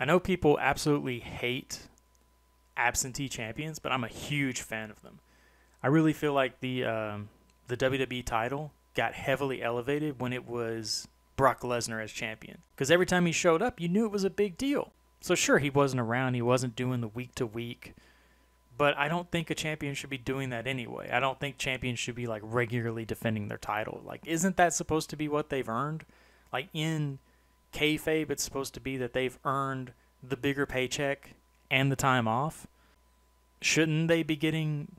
I know people absolutely hate absentee champions, but I'm a huge fan of them. I really feel like the WWE title got heavily elevated when it was Brock Lesnar as champion. Because every time he showed up, you knew it was a big deal. So sure, he wasn't around. He wasn't doing the week to week. But I don't think a champion should be doing that anyway. I don't think champions should be like regularly defending their title. Like, isn't that supposed to be what they've earned? Like in kayfabe, it's supposed to be that they've earned the bigger paycheck and the time off. Shouldn't they be getting,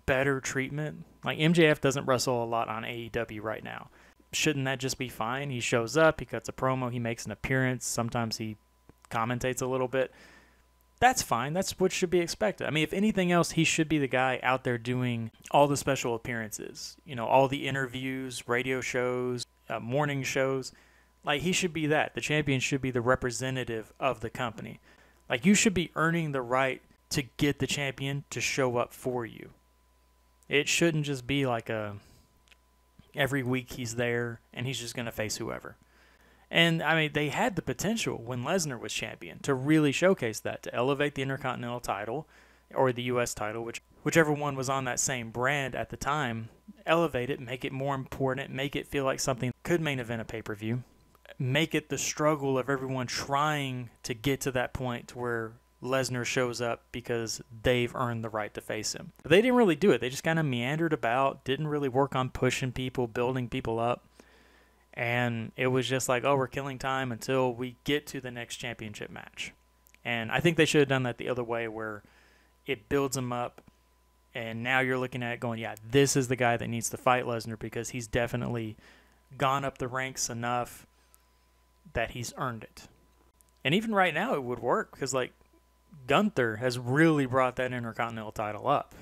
better treatment? Like MJF doesn't wrestle a lot on AEW right now. Shouldn't that just be fine? He shows up, he cuts a promo, he makes an appearance. Sometimes he commentates a little bit. That's fine. That's what should be expected. I mean, if anything else, he should be the guy out there doing all the special appearances, all the interviews, radio shows, morning shows. Like, he should be that. The champion should be the representative of the company. Like, you should be earning the right to get the champion to show up for you. It shouldn't just be like every week he's there and he's just going to face whoever. And, I mean, they had the potential when Lesnar was champion to really showcase that, to elevate the Intercontinental title or the U.S. title, whichever one was on that same brand at the time, elevate it, make it more important, make it feel like something could main event a pay-per-view, make it the struggle of everyone trying to get to that point to where Lesnar shows up because they've earned the right to face him. But they didn't really do it. They just kind of meandered about, didn't really work on pushing people, building people up. And it was just like, oh, we're killing time until we get to the next championship match. And I think they should have done that the other way, where it builds them up. And now you're looking at it going, yeah, this is the guy that needs to fight Lesnar because he's definitely gone up the ranks enough that he's earned it. And even right now it would work because, like, Gunther has really brought that Intercontinental title up.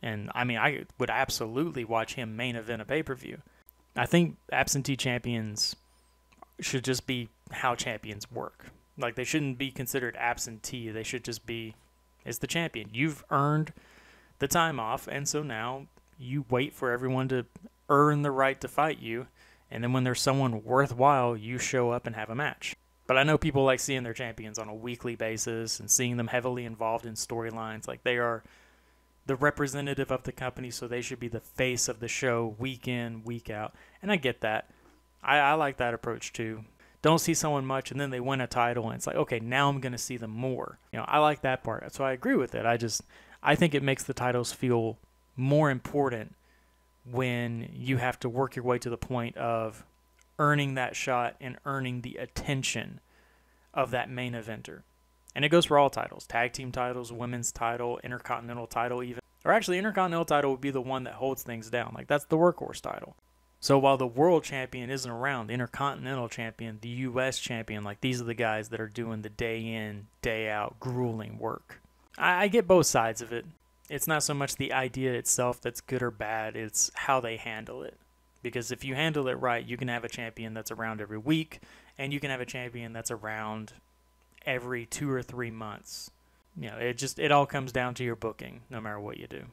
And, I mean, I would absolutely watch him main event a pay-per-view. I think absentee champions should just be how champions work. Like, they shouldn't be considered absentee. They should just be, it's the champion. You've earned the time off, and so now you wait for everyone to earn the right to fight you, and then when there's someone worthwhile, you show up and have a match. But I know people like seeing their champions on a weekly basis and seeing them heavily involved in storylines. Like, they are the representative of the company, so they should be the face of the show week in, week out. And I get that. I like that approach too. Don't see someone much and then they win a title and it's like, okay, now I'm going to see them more. I like that part. So I agree with it. I think it makes the titles feel more important when you have to work your way to the point of earning that shot and earning the attention of that main eventer. And it goes for all titles, tag team titles, women's title, Intercontinental title even. Or actually, Intercontinental title would be the one that holds things down. Like, that's the workhorse title. So while the world champion isn't around, the Intercontinental champion, the U.S. champion, like, these are the guys that are doing the day in, day out, grueling work. I get both sides of it. It's not so much the idea itself that's good or bad, it's how they handle it. Because if you handle it right, you can have a champion that's around every week, and you can have a champion that's around every 2 or 3 months. It all comes down to your booking, no matter what you do.